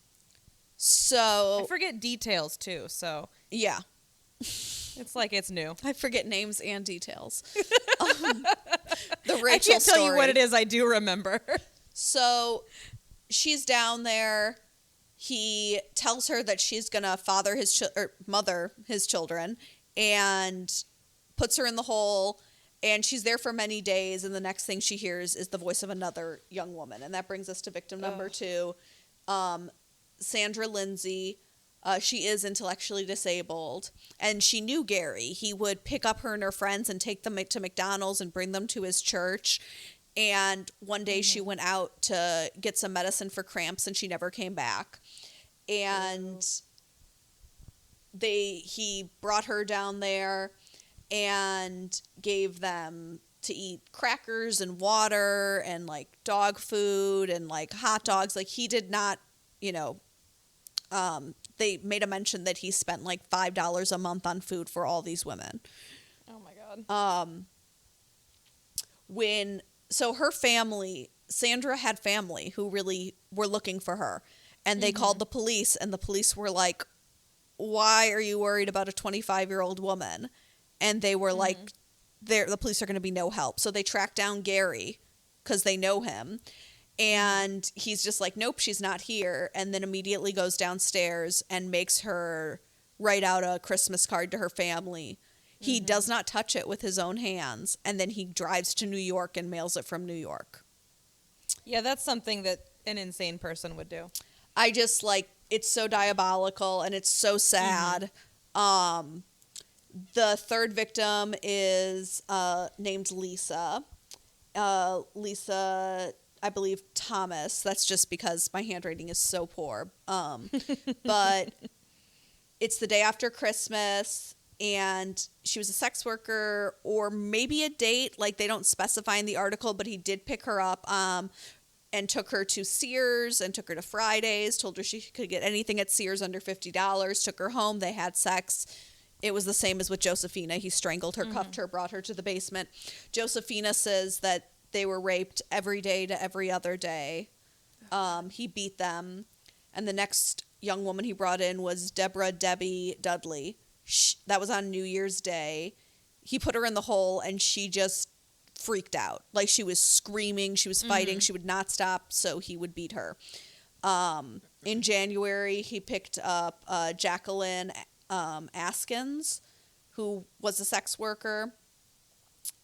[SPEAKER 2] forget details too, so
[SPEAKER 1] yeah,
[SPEAKER 2] it's like it's new.
[SPEAKER 1] I forget names and details. The Rachel
[SPEAKER 2] I can't tell
[SPEAKER 1] story.
[SPEAKER 2] you what it is. I do remember.
[SPEAKER 1] So she's down there. He tells her that she's gonna mother his children, and puts her in the hole. And she's there for many days, and the next thing she hears is the voice of another young woman. And that brings us to victim number 2, Sandra Lindsay. She is intellectually disabled, and she knew Gary. He would pick up her and her friends and take them to McDonald's and bring them to his church. And one day she went out to get some medicine for cramps, and she never came back. And he brought her down there and gave them to eat crackers and water and like dog food and like hot dogs. Like, he did not, you know, they made a mention that he spent like $5 a month on food for all these women.
[SPEAKER 2] Oh my God.
[SPEAKER 1] So her family, Sandra had family who really were looking for her, and they called the police, and the police were like, why are you worried about a 25-year-old woman? And they were like, the police are going to be no help. So they tracked down Gary because they know him. And he's just like, nope, she's not here. And then immediately goes downstairs and makes her write out a Christmas card to her family. He does not touch it with his own hands. And then he drives to New York and mails it from New York.
[SPEAKER 2] Yeah, that's something that an insane person would do.
[SPEAKER 1] I just like, it's so diabolical and it's so sad. The third victim is named Lisa. Lisa, I believe Thomas. That's just because my handwriting is so poor. But it's the day after Christmas. And she was a sex worker or maybe a date. Like, they don't specify in the article, but he did pick her up and took her to Sears and took her to Fridays, told her she could get anything at Sears under $50, took her home. They had sex. It was the same as with Josephina. He strangled her, cuffed her, brought her to the basement. Josephina says that they were raped every day to every other day. He beat them. And the next young woman he brought in was Debbie Dudley. That was on New Year's Day. He put her in the hole, and she just freaked out. Like, she was screaming. She was fighting. She would not stop, so he would beat her. In January, he picked up Jacqueline Askins, who was a sex worker.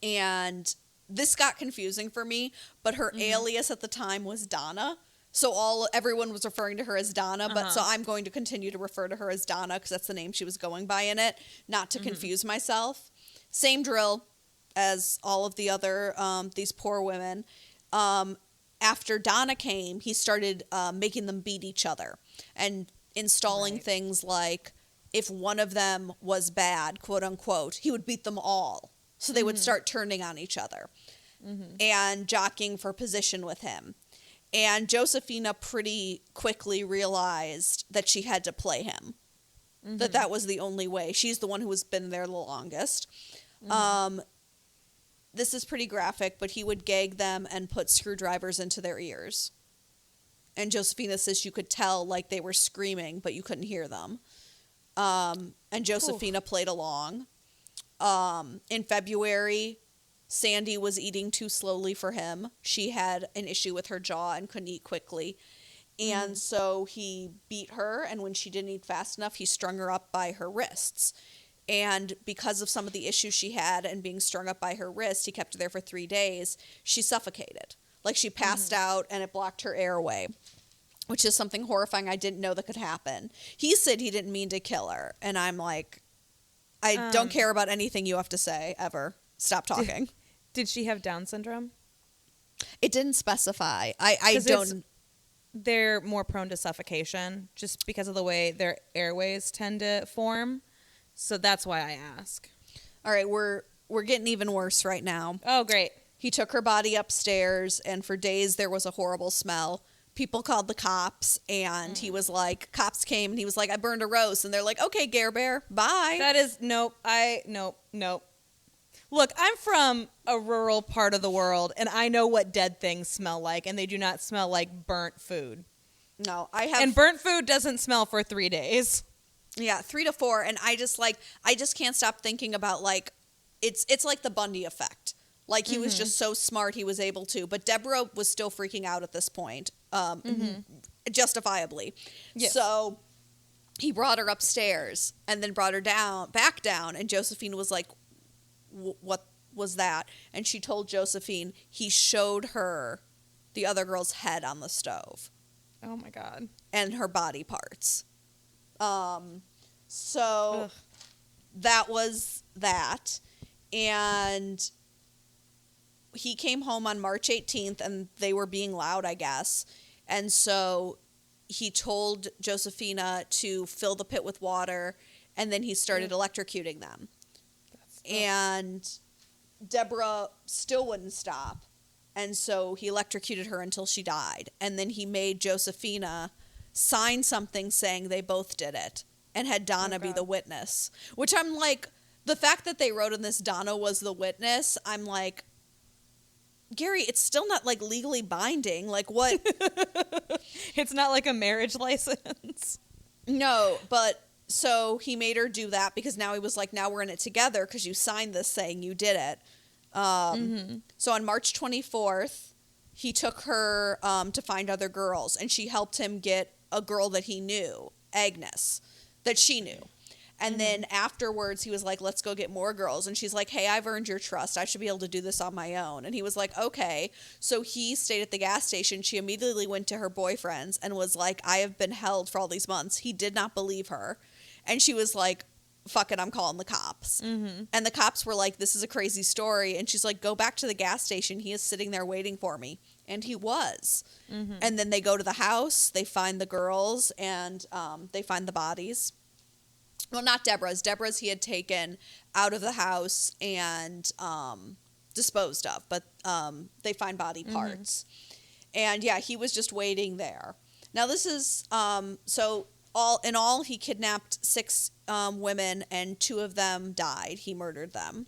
[SPEAKER 1] And this got confusing for me, but her alias at the time was Donna. So everyone was referring to her as Donna, but so I'm going to continue to refer to her as Donna because that's the name she was going by in it, not to confuse myself. Same drill as all of the other, these poor women. After Donna came, he started making them beat each other and installing things like if one of them was bad, quote unquote, he would beat them all. So they would start turning on each other and jockeying for position with him. And Josephina pretty quickly realized that she had to play him, that was the only way. She's the one who has been there the longest. This is pretty graphic, but he would gag them and put screwdrivers into their ears. And Josephina says you could tell like they were screaming, but you couldn't hear them. And Josephina played along. In February, Sandy was eating too slowly for him. She had an issue with her jaw and couldn't eat quickly. And so he beat her, and when she didn't eat fast enough, he strung her up by her wrists. And because of some of the issues she had and being strung up by her wrist, he kept her there for 3 days. She suffocated. Like, she passed out, and it blocked her airway, which is something horrifying I didn't know that could happen. He said he didn't mean to kill her, and I'm like, I don't care about anything you have to say, ever. Stop talking.
[SPEAKER 2] Did she have Down syndrome?
[SPEAKER 1] It didn't specify. I don't...
[SPEAKER 2] They're more prone to suffocation just because of the way their airways tend to form. So that's why I ask.
[SPEAKER 1] All right, we're getting even worse right now.
[SPEAKER 2] Oh, great.
[SPEAKER 1] He took her body upstairs, and for days there was a horrible smell. People called the cops, and he was like, cops came, and he was like, I burned a roast. And they're like, okay, Gare Bear, bye.
[SPEAKER 2] That is, nope. Look, I'm from a rural part of the world, and I know what dead things smell like, and they do not smell like burnt food.
[SPEAKER 1] No, I have...
[SPEAKER 2] And burnt food doesn't smell for 3 days.
[SPEAKER 1] Yeah, 3 to 4, and I just can't stop thinking about, like, it's like the Bundy effect. Like, he was just so smart he was able to, but Deborah was still freaking out at this point, justifiably. Yes. So he brought her upstairs and then brought her back down, and Josephine was like, what was that? And she told Josephine he showed her the other girl's head on the stove.
[SPEAKER 2] Oh, my God.
[SPEAKER 1] And her body parts. So that was that. And he came home on March 18th, and they were being loud, I guess. And so he told Josephina to fill the pit with water, and then he started electrocuting them. And Deborah still wouldn't stop. And so he electrocuted her until she died. And then he made Josephina sign something saying they both did it and had Donna be the witness. Which I'm like, the fact that they wrote in this Donna was the witness, I'm like, Gary, it's still not like legally binding. Like, what?
[SPEAKER 2] It's not like a marriage license.
[SPEAKER 1] No, but... So he made her do that because now he was like, now we're in it together because you signed this saying you did it. So on March 24th, he took her to find other girls, and she helped him get a girl that he knew, Agnes, that she knew. And then afterwards, he was like, let's go get more girls. And she's like, hey, I've earned your trust. I should be able to do this on my own. And he was like, okay. So he stayed at the gas station. She immediately went to her boyfriend's and was like, I have been held for all these months. He did not believe her. And she was like, fuck it, I'm calling the cops. And the cops were like, this is a crazy story. And she's like, go back to the gas station. He is sitting there waiting for me. And he was. And then they go to the house. They find the girls, and they find the bodies. well, not Deborah's. Deborah's he had taken out of the house and disposed of, but they find body parts. And yeah, he was just waiting there. Now this is so all in all, he kidnapped 6 women, and 2 of them died. He murdered them.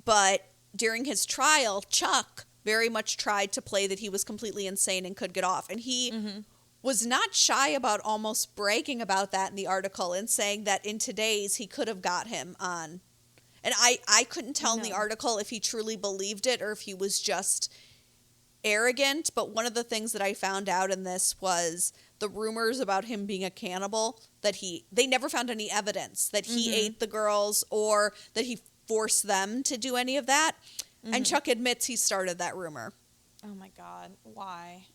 [SPEAKER 1] But during his trial, Chuck very much tried to play that he was completely insane and could get off, and he was not shy about almost bragging about that in the article and saying that in today's he could have got him on. And I couldn't tell in the article if he truly believed it or if he was just arrogant. But one of the things that I found out in this was the rumors about him being a cannibal, that they never found any evidence that he ate the girls or that he forced them to do any of that. And Chuck admits he started that rumor.
[SPEAKER 2] Oh my God. Why?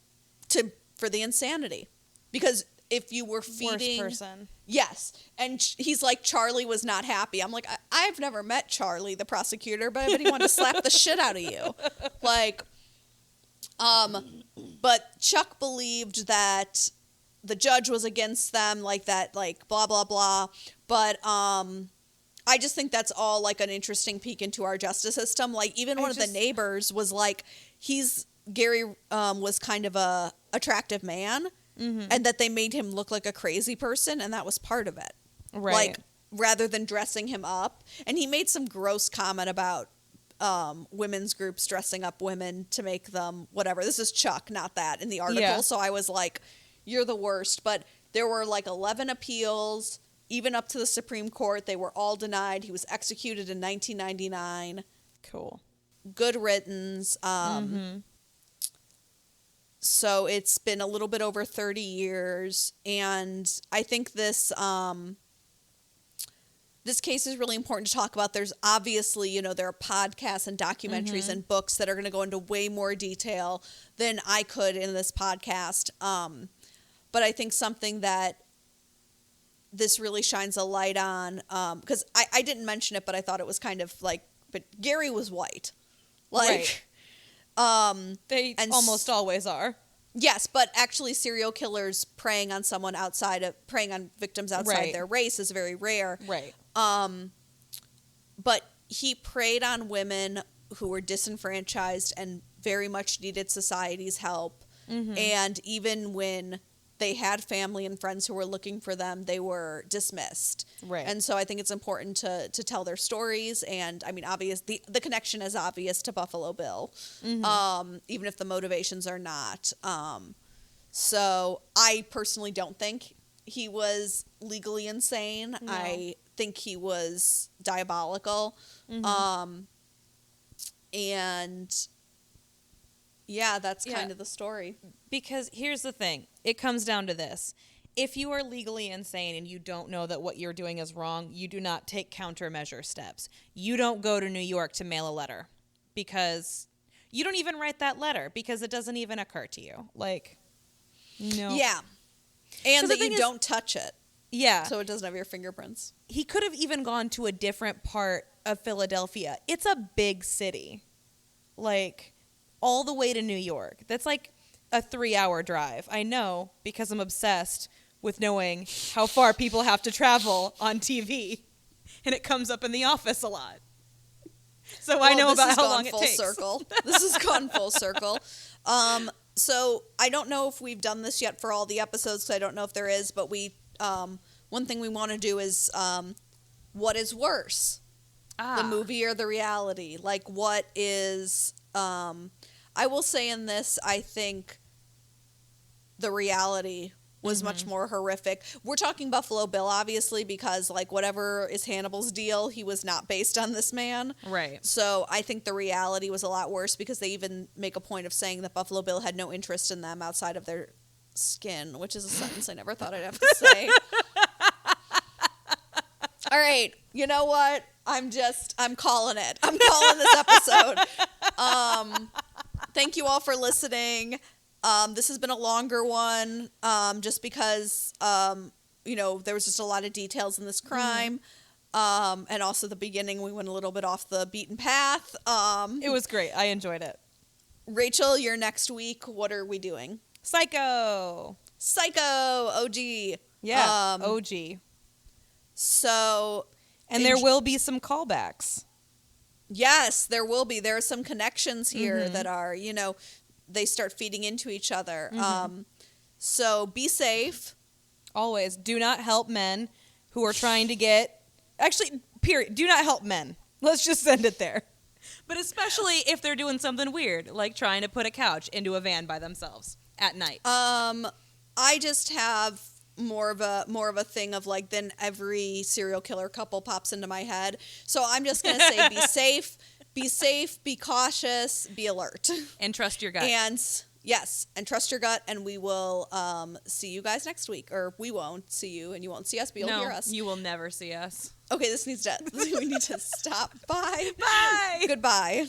[SPEAKER 1] For the insanity. Because if you were feeding...
[SPEAKER 2] Worst person.
[SPEAKER 1] Yes. And he's like, Charlie was not happy. I'm like, I've never met Charlie, the prosecutor, but I bet he wanted to slap the shit out of you. Like, but Chuck believed that the judge was against them, like that, like, blah, blah, blah. But, I just think that's all like an interesting peek into our justice system. Like, even one of the neighbors was like, Gary was kind of a attractive man, and that they made him look like a crazy person, and that was part of it.
[SPEAKER 2] Right.
[SPEAKER 1] Like, rather than dressing him up. And he made some gross comment about women's groups dressing up women to make them whatever. This is Chuck, not that, in the article.
[SPEAKER 2] Yeah.
[SPEAKER 1] So I was like, you're the worst. But there were like 11 appeals, even up to the Supreme Court. They were all denied. He was executed in 1999.
[SPEAKER 2] Cool.
[SPEAKER 1] Good riddance. So it's been a little bit over 30 years. And I think this case is really important to talk about. There's obviously, there are podcasts and documentaries and books that are going to go into way more detail than I could in this podcast. But I think something that this really shines a light on, because I didn't mention it, but I thought it was kind of like, but Gary was white. Like,
[SPEAKER 2] right. They almost always are.
[SPEAKER 1] Yes, but actually serial killers preying on victims outside their race is very rare.
[SPEAKER 2] Right.
[SPEAKER 1] But he preyed on women who were disenfranchised and very much needed society's help. And even when they had family and friends who were looking for them, they were dismissed.
[SPEAKER 2] Right.
[SPEAKER 1] And so I think it's important to tell their stories. And I mean, the connection is obvious to Buffalo Bill, even if the motivations are not. So I personally don't think he was legally insane. No. I think he was diabolical. And yeah, that's kind of the story.
[SPEAKER 2] Because here's the thing. It comes down to this. If you are legally insane and you don't know that what you're doing is wrong, you do not take countermeasure steps. You don't go to New York to mail a letter because you don't even write that letter because it doesn't even occur to you. Like, no.
[SPEAKER 1] Yeah. And that you don't touch it.
[SPEAKER 2] Yeah.
[SPEAKER 1] So it doesn't have your fingerprints.
[SPEAKER 2] He could have even gone to a different part of Philadelphia. It's a big city. Like, all the way to New York. That's like a 3-hour drive. I know because I'm obsessed with knowing how far people have to travel on TV. And it comes up in The Office a lot. So I know about how long it takes.
[SPEAKER 1] This has gone full circle. So I don't know if we've done this yet for all the episodes, because I don't know if there is, but one thing we want to do is what is worse? The movie or the reality? Like, what is... I will say in this, I think the reality was much more horrific. We're talking Buffalo Bill, obviously, because, like, whatever is Hannibal's deal, he was not based on this man.
[SPEAKER 2] Right.
[SPEAKER 1] So I think the reality was a lot worse, because they even make a point of saying that Buffalo Bill had no interest in them outside of their skin, which is a sentence I never thought I'd have to say. All right. You know what? I'm calling it. I'm calling this episode. Thank you all for listening. This has been a longer one, just because, there was just a lot of details in this crime. And also the beginning, we went a little bit off the beaten path.
[SPEAKER 2] It was great. I enjoyed it.
[SPEAKER 1] Rachel, you're next week. What are we doing?
[SPEAKER 2] Psycho.
[SPEAKER 1] Psycho OG.
[SPEAKER 2] Yeah, OG.
[SPEAKER 1] So,
[SPEAKER 2] And there will be some callbacks.
[SPEAKER 1] yes, there will be. There are some connections here that are, you know, they start feeding into each other. So be safe.
[SPEAKER 2] Always. Do not help men who are trying to get... Actually, period. Do not help men. Let's just send it there. But especially if they're doing something weird, like trying to put a couch into a van by themselves at night.
[SPEAKER 1] I just have more of a thing of like, then every serial killer couple pops into my head. So I'm just gonna say be safe, be cautious, be alert,
[SPEAKER 2] And trust your gut.
[SPEAKER 1] and yes, and trust your gut. And we will see you guys next week, or we won't see you, and you won't see us, but you'll hear us.
[SPEAKER 2] You will never see us.
[SPEAKER 1] Okay, we need to stop. Bye.
[SPEAKER 2] Bye.
[SPEAKER 1] Goodbye.